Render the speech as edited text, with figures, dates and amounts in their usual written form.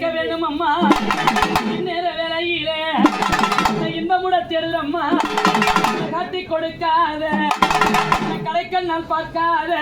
இருக்க வேண்டும் அம்மா நேர வேலையிலே இன்பமுட தேடுதம்மா காட்டி கொடுக்காத கடைக்கல் நான் பார்க்காத